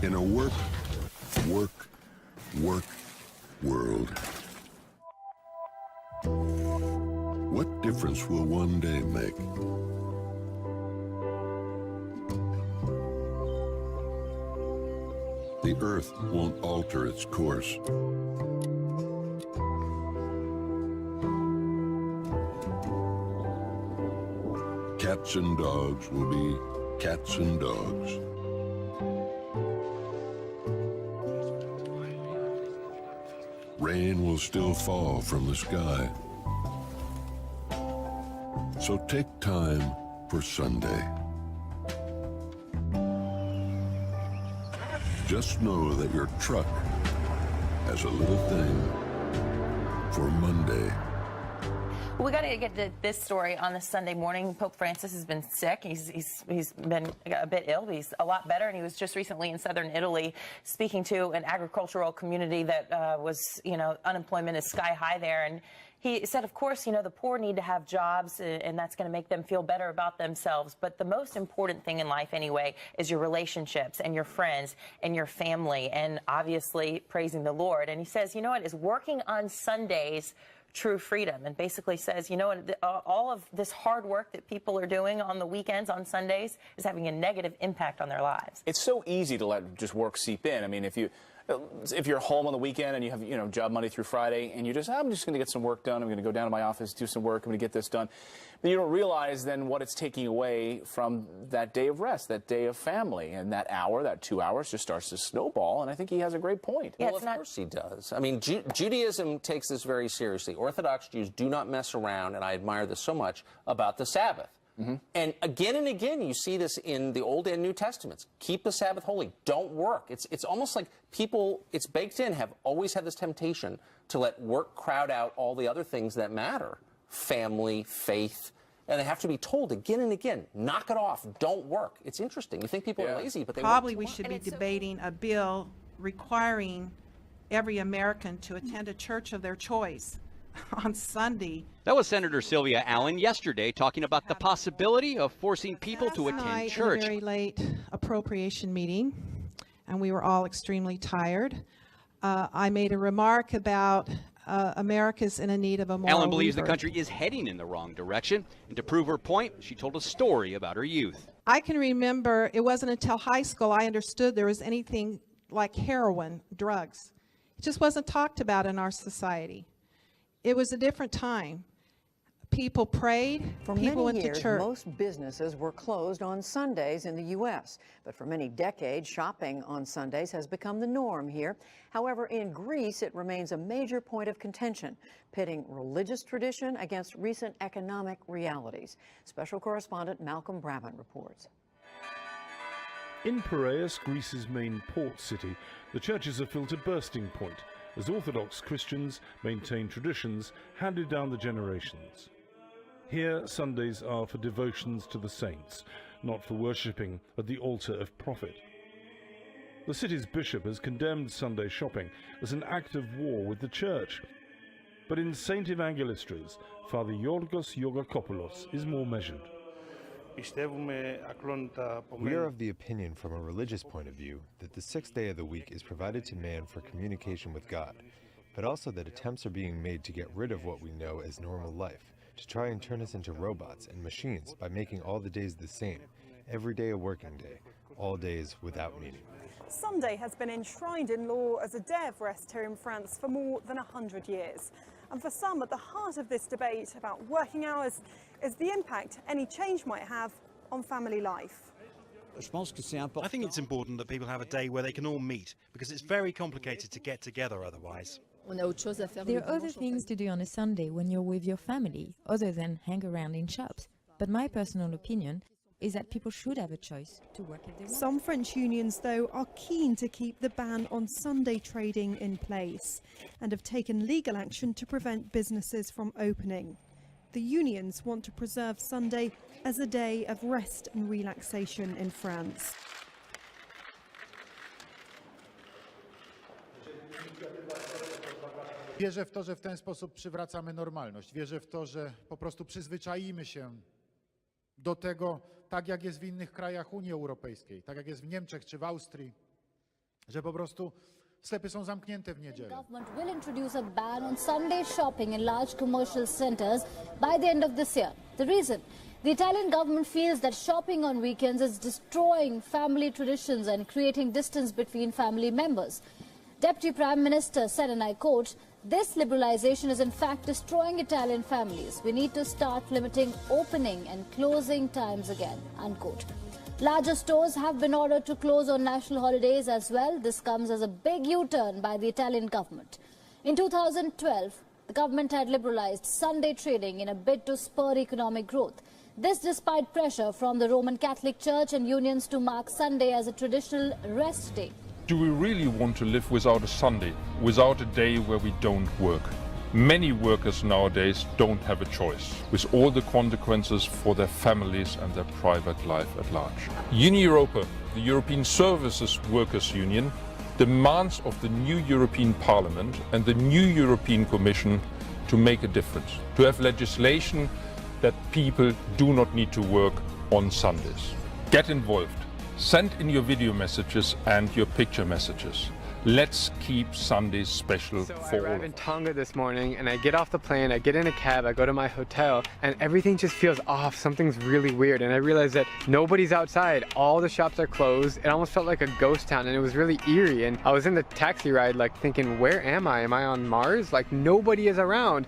In a work, work, work world, what difference will one day make? The Earth won't alter its course. Cats and dogs will be cats and dogs. Rain will still fall from the sky. So take time for Sunday. Just know that your truck has a little thing for Monday. Well, we got to get to this story on this Sunday morning. Pope Francis has been sick. He's been a bit ill. He's a lot better, and he was just recently in southern Italy speaking to an agricultural community that was, unemployment is sky high there. And he said, of course, the poor need to have jobs, and that's going to make them feel better about themselves. But the most important thing in life, anyway, is your relationships and your friends and your family, and obviously praising the Lord. And he says, is working on Sundays true freedom, and basically says, all of this hard work that people are doing on the weekends, on Sundays, is having a negative impact on their lives. It's so easy to let just work seep in. I mean, if you're home on the weekend and you have, job Monday through Friday, and I'm just going to get some work done. I'm going to go down to my office, do some work. I'm going to get this done. But you don't realize then what it's taking away from that day of rest, that day of family, and that hour, that 2 hours just starts to snowball. And I think he has a great point. Yeah, well, of course he does. I mean, Judaism takes this very seriously. Orthodox Jews do not mess around, and I admire this so much, about the Sabbath. Mm-hmm. And again, you see this in the Old and New Testaments. Keep the Sabbath holy. Don't work. It's almost like people, it's baked in, have always had this temptation to let work crowd out all the other things that matter. Family, faith. And they have to be told again and again, knock it off, don't work. It's interesting. You think people are lazy, but they probably we should be debating a bill requiring every American to attend a church of their choice on Sunday. That was Senator Sylvia Allen yesterday talking about the possibility of forcing people to attend church. A very late appropriation meeting, and we were all extremely tired. I made a remark about America's in a need of a moral Allen believes rebirth. the country is heading in the wrong direction, and to prove her point, she told a story about her youth. I can remember it wasn't until high school I understood there was anything like heroin, drugs. It just wasn't talked about in our society. It was a different time. People prayed, people went to church. Most businesses were closed on Sundays in the U.S., but for many decades, shopping on Sundays has become the norm here. However, in Greece, it remains a major point of contention, pitting religious tradition against recent economic realities. Special correspondent Malcolm Brabant reports. In Piraeus, Greece's main port city, the churches are filled to bursting point as Orthodox Christians maintain traditions handed down the generations. Here, Sundays are for devotions to the saints, not for worshipping at the altar of profit. The city's bishop has condemned Sunday shopping as an act of war with the church. But in St. Evangelistras, Father Yorgos Yogakopoulos is more measured. We are of the opinion from a religious point of view that the sixth day of the week is provided to man for communication with God, but also that attempts are being made to get rid of what we know as normal life, to try and turn us into robots and machines by making all the days the same, every day a working day, all days without meaning. Sunday has been enshrined in law as a day of rest here in France for more than 100 years. And for some, at the heart of this debate about working hours is the impact any change might have on family life. I think it's important that people have a day where they can all meet, because it's very complicated to get together otherwise. There are other things to do on a Sunday when you're with your family, other than hang around in shops. But my personal opinion is that people should have a choice to work if they want. Some French unions, though, are keen to keep the ban on Sunday trading in place and have taken legal action to prevent businesses from opening. The unions want to preserve Sunday as a day of rest and relaxation in France. Wierzę w to, że w ten sposób przywracamy normalność. Wierzę w to, że po prostu przyzwyczaimy się do tego, tak jak jest w innych krajach Unii Europejskiej, tak jak jest w Niemczech czy w Austrii, że po prostu sklepy są zamknięte w niedzielę. Government will introduce a ban on Sunday shopping in large commercial centers by the end of this year. The reason? The Italian government feels that shopping on weekends is destroying family traditions and creating distance between family members. Deputy Prime Minister said, and I quote, "This liberalization is in fact destroying Italian families. We need to start limiting opening and closing times again," unquote. Larger stores have been ordered to close on national holidays as well. This comes as a big U-turn by the Italian government. In 2012, the government had liberalized Sunday trading in a bid to spur economic growth. This despite pressure from the Roman Catholic Church and unions to mark Sunday as a traditional rest day. Do we really want to live without a Sunday, without a day where we don't work? Many workers nowadays don't have a choice, with all the consequences for their families and their private life at large. Europa, the European Services Workers Union, demands of the new European Parliament and the new European Commission to make a difference, to have legislation that people do not need to work on Sundays. Get involved. Send in your video messages and your picture messages. Let's keep Sundays special for all. I arrive in Tonga this morning and I get off the plane, I get in a cab, I go to my hotel, and everything just feels off. Something's really weird, and I realize that nobody's outside. All the shops are closed. It almost felt like a ghost town, and it was really eerie. And I was in the taxi ride like thinking, where am I? Am I on Mars? Like nobody is around.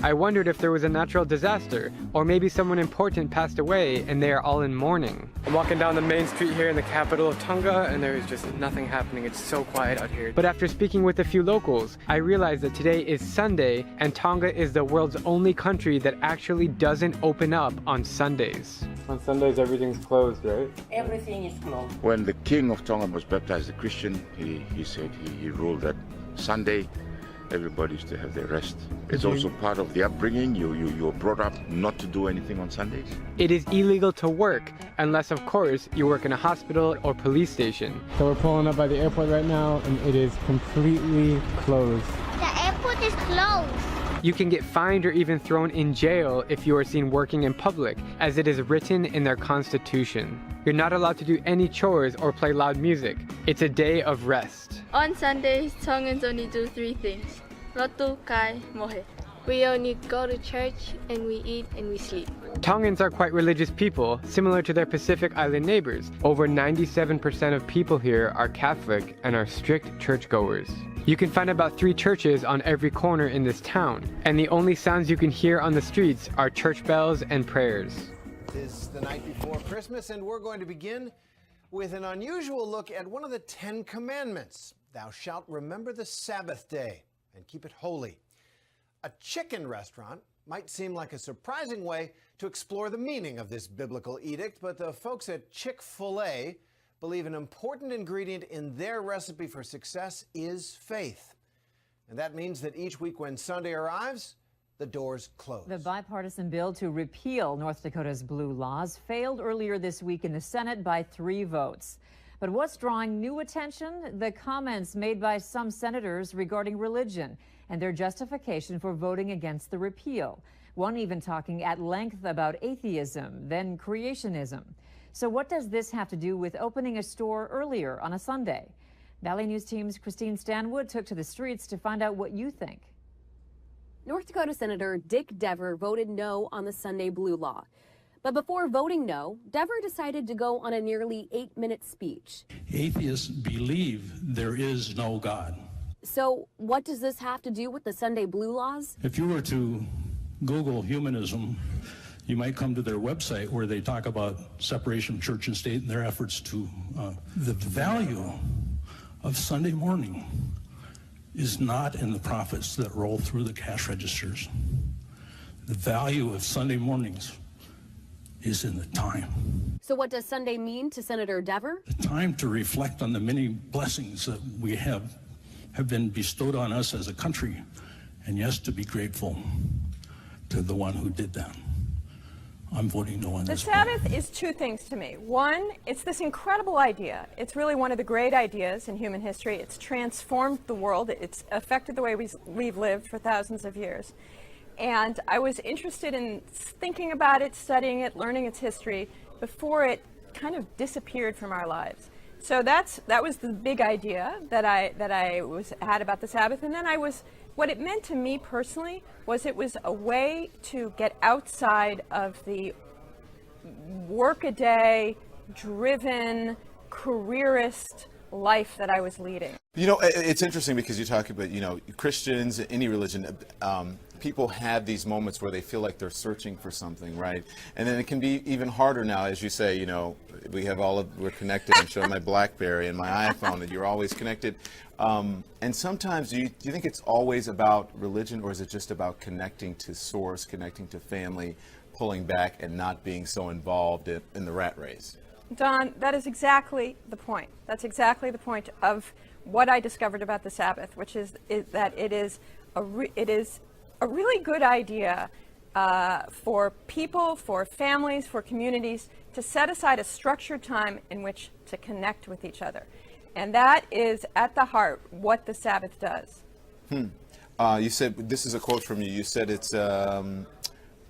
I wondered if there was a natural disaster, or maybe someone important passed away and they are all in mourning. I'm walking down the main street here in the capital of Tonga, and there is just nothing happening. It's so quiet out here. But after speaking with a few locals, I realized that today is Sunday, and Tonga is the world's only country that actually doesn't open up on Sundays. On Sundays, everything's closed, right? Everything is closed. When the king of Tonga was baptized a Christian, he said he ruled that Sunday everybody is to have their rest. It's also part of the upbringing. You're brought up not to do anything on Sundays. It is illegal to work, unless of course you work in a hospital or police station. So we're pulling up by the airport right now, and it is completely closed. The airport is closed. You can get fined or even thrown in jail if you are seen working in public, as it is written in their constitution. You're not allowed to do any chores or play loud music. It's a day of rest. On Sundays, Tongans only do three things. Lotu, kai, mohe. We only go to church, and we eat, and we sleep. Tongans are quite religious people, similar to their Pacific Island neighbors. Over 97% of people here are Catholic and are strict churchgoers. You can find about 3 churches on every corner in this town, and the only sounds you can hear on the streets are church bells and prayers. It is the night before Christmas, and we're going to begin with an unusual look at one of the 10 Commandments. Thou shalt remember the Sabbath day and keep it holy. A chicken restaurant might seem like a surprising way to explore the meaning of this biblical edict, but the folks at Chick-fil-A believe an important ingredient in their recipe for success is faith. And that means that each week when Sunday arrives, the doors close. The bipartisan bill to repeal North Dakota's blue laws failed earlier this week in the Senate by 3 votes. But what's drawing new attention? The comments made by some senators regarding religion and their justification for voting against the repeal. One even talking at length about atheism, then creationism. So what does this have to do with opening a store earlier on a Sunday? Valley News Team's Christine Stanwood took to the streets to find out what you think. North Dakota Senator Dick Dever voted no on the Sunday blue law. But before voting no, Dever decided to go on a nearly 8-minute speech. Atheists believe there is no God. So what does this have to do with the Sunday blue laws? If you were to Google humanism, you might come to their website where they talk about separation of church and state and their efforts to the value of Sunday morning is not in the profits that roll through the cash registers. The value of Sunday mornings is in the time. So what does Sunday mean to Senator Dever? The time to reflect on the many blessings that we have been bestowed on us as a country, and yes, to be grateful to the one who did that. I'm voting no on this. The Sabbath is 2 things to me. One, it's this incredible idea. It's really one of the great ideas in human history. It's transformed the world. It's affected the way we've lived for thousands of years. And I was interested in thinking about it, studying it, learning its history before it kind of disappeared from our lives. So that was the big idea that I had about the Sabbath. And then what it meant to me personally was it was a way to get outside of the workaday, driven, careerist life that I was leading. You know, it's interesting because you talk about, you know, Christians, any religion, people have these moments where they feel like they're searching for something, right? And then it can be even harder now, as you say, you know, we're connected. I'm showing my BlackBerry and my iPhone, and you're always connected. And sometimes, do you think it's always about religion, or is it just about connecting to source, connecting to family, pulling back and not being so involved in the rat race? Don, that is exactly the point. That's exactly the point of what I discovered about the Sabbath, which is that it is a really good idea for people, for families, for communities to set aside a structured time in which to connect with each other. And that is at the heart what the Sabbath does. You said, this is a quote from you, you said it's a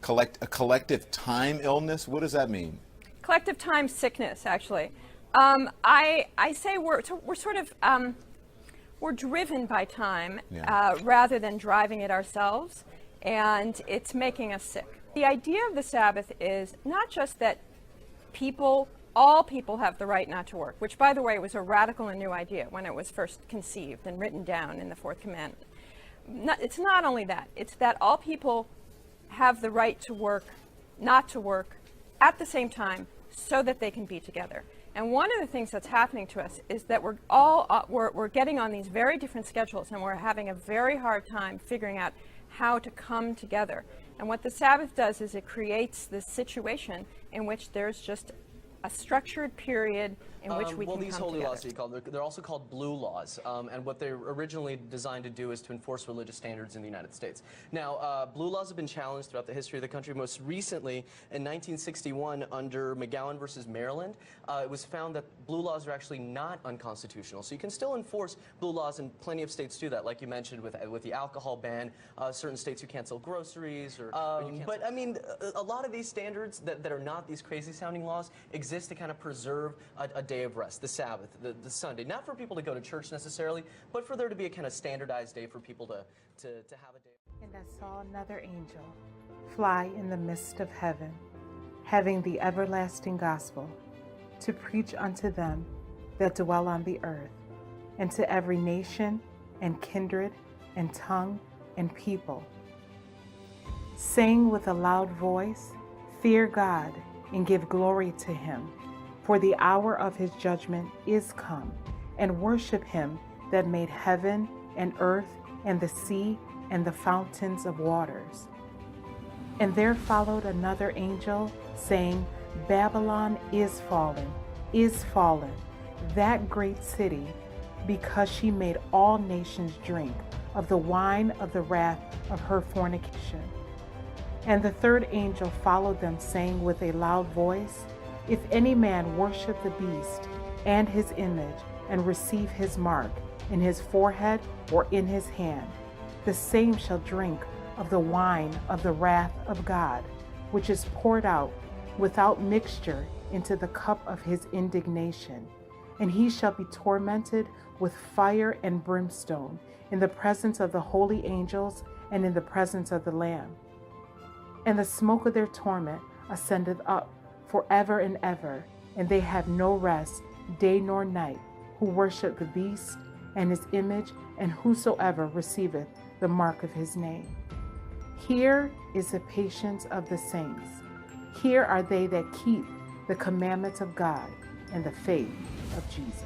collective time illness. What does that mean? Collective time sickness, actually. I say we're driven by time rather than driving it ourselves, and it's making us sick. The idea of the Sabbath is not just that all people have the right not to work, which, by the way, was a radical and new idea when it was first conceived and written down in the Fourth Commandment. It's not only that, it's that all people have the right to work, not to work, at the same time, so that they can be together. And one of the things that's happening to us is that we're getting on these very different schedules, and we're having a very hard time figuring out how to come together. And what the Sabbath does is it creates this situation in which there's just a structured period in which we can come together. Well, these holy laws, they're also called blue laws, and what they're originally designed to do is to enforce religious standards in the United States. Now, blue laws have been challenged throughout the history of the country. Most recently, in 1961, under McGowan versus Maryland, it was found that blue laws are actually not unconstitutional. So you can still enforce blue laws, and plenty of states do that, like you mentioned with the alcohol ban. Certain states you cancel groceries, but I mean, a lot of these standards that are not these crazy-sounding laws exist to kind of preserve a day of rest, the Sabbath, the Sunday. Not for people to go to church necessarily, but for there to be a kind of standardized day for people to have a day. And I saw another angel fly in the midst of heaven, having the everlasting gospel, to preach unto them that dwell on the earth, and to every nation and kindred and tongue and people, saying with a loud voice, Fear God and give glory to him, for the hour of his judgment is come, and worship him that made heaven and earth and the sea and the fountains of waters. And there followed another angel, saying, Babylon is fallen, that great city, because she made all nations drink of the wine of the wrath of her fornication. And the third angel followed them, saying with a loud voice, If any man worship the beast and his image, and receive his mark in his forehead or in his hand, the same shall drink of the wine of the wrath of God, which is poured out without mixture into the cup of his indignation. And he shall be tormented with fire and brimstone in the presence of the holy angels and in the presence of the Lamb. And the smoke of their torment ascendeth up forever and ever, and they have no rest day nor night, who worship the beast and his image, and whosoever receiveth the mark of his name. Here is the patience of the saints. Here are they that keep the commandments of God and the faith of Jesus.